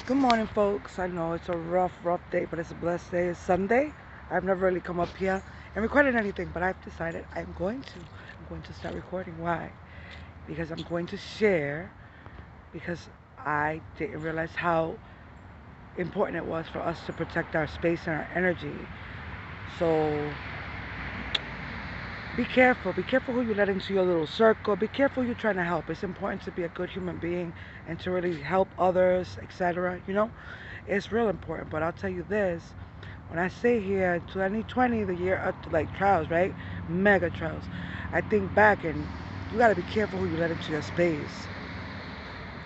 Good morning, folks. I know it's a rough day, but it's a blessed day. It's Sunday. I've never really come up here and recorded anything, but I've decided I'm going to. I'm going to start recording. Why? Because I'm going to share, because I didn't realize how important it was for us to protect our space and our energy. So be careful. Be careful who you let into your little circle. Be careful who you're trying to help. It's important to be a good human being and to really help others, etc. It's real important. But I'll tell you this: when I say here 2020, the year of like trials, right? Mega trials. I think back and you gotta be careful who you let into your space.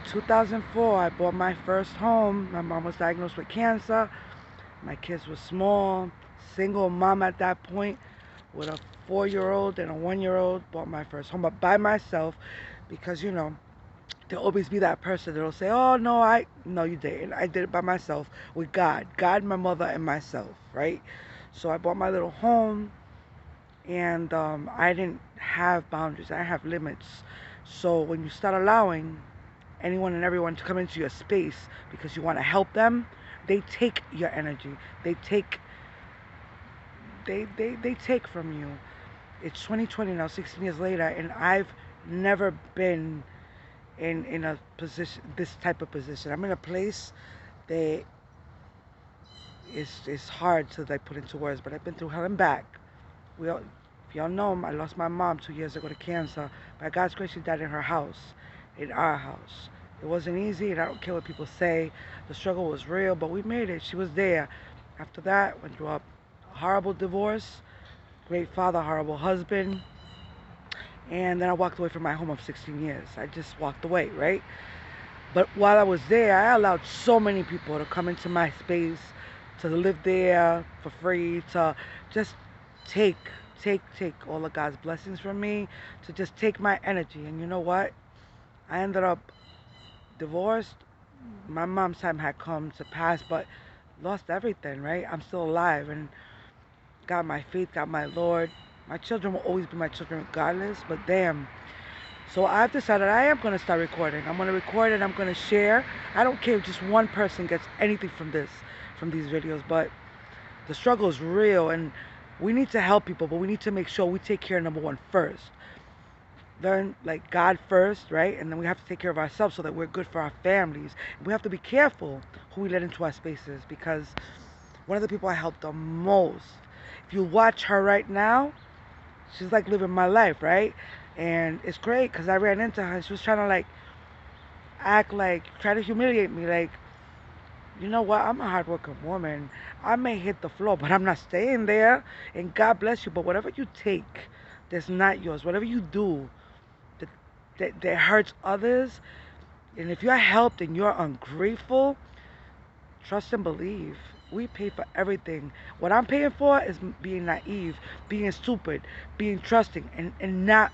2004, I bought my first home. My mom was diagnosed with cancer. My kids were small. Single mom at that point with a 4-year-old and a 1-year-old. Bought my first home by myself because there'll always be that person that'll say, "Oh no, no, you didn't. I did it by myself with God, my mother, and myself." Right? So I bought my little home, and I didn't have boundaries. I have limits. So when you start allowing anyone and everyone to come into your space because you want to help them, they take your energy. They take from you. It's 2020 now, 16 years later, and I've never been in a position, this type of position. I'm in a place that is hard to like put into words, but I've been through hell and back. If y'all know, I lost my mom 2 years ago to cancer. By God's grace, she died in her house, in our house. It wasn't easy, and I don't care what people say. The struggle was real, but we made it. She was there. After that, went through a horrible divorce, great father, horrible husband, and then I walked away from my home of 16 years. I just walked away, right? But while I was there, I allowed so many people to come into my space, to live there for free, to just take, take all of God's blessings from me, to just take my energy. And you know what? I ended up divorced. My mom's time had come to pass, but lost everything, right? I'm still alive and got my faith, got my Lord. My children will always be my children regardless, but damn. So I've decided I am going to start recording. I'm going to record it. I'm going to share. I don't care if just one person gets anything from these videos, but the struggle is real and we need to help people, but we need to make sure we take care of number one first. Learn like God first, right? And then we have to take care of ourselves so that we're good for our families. And we have to be careful who we let into our spaces because one of the people I help the most, if you watch her right now, she's like living my life, right? And it's great because I ran into her. She was trying to like act like, try to humiliate me. Like, you know what? I'm a hardworking woman. I may hit the floor, but I'm not staying there. And God bless you. But whatever you take that's not yours, whatever you do that hurts others, and if you're helped and you're ungrateful, trust and believe. We pay for everything. What I'm paying for is being naive, being stupid, being trusting, and not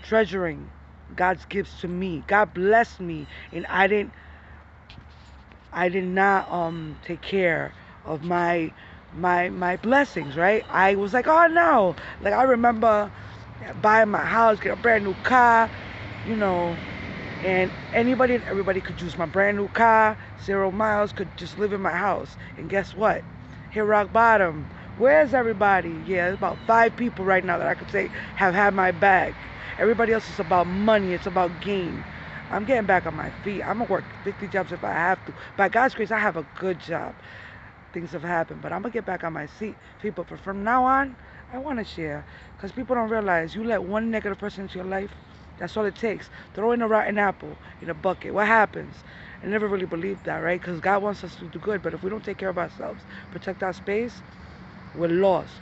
treasuring God's gifts to me. God blessed me, and I did not take care of my blessings, right? I was like, oh no. Like I remember buying my house, get a brand new car, you know, and anybody and everybody could use my brand new car, 0 miles, could just live in my house. And guess what? Hit rock bottom. Where's everybody? Yeah, there's about 5 people right now that I could say have had my back. Everybody else is about money. It's about gain. I'm getting back on my feet. I'm gonna work 50 jobs if I have to. By God's grace, I have a good job. Things have happened, but I'm gonna get back on my seat, people. But from now on, I want to share, because people don't realize you let one negative person into your life. That's all it takes. Throw in a rotten apple in a bucket. What happens? I never really believed that, right? Because God wants us to do good, but if we don't take care of ourselves, protect our space, we're lost.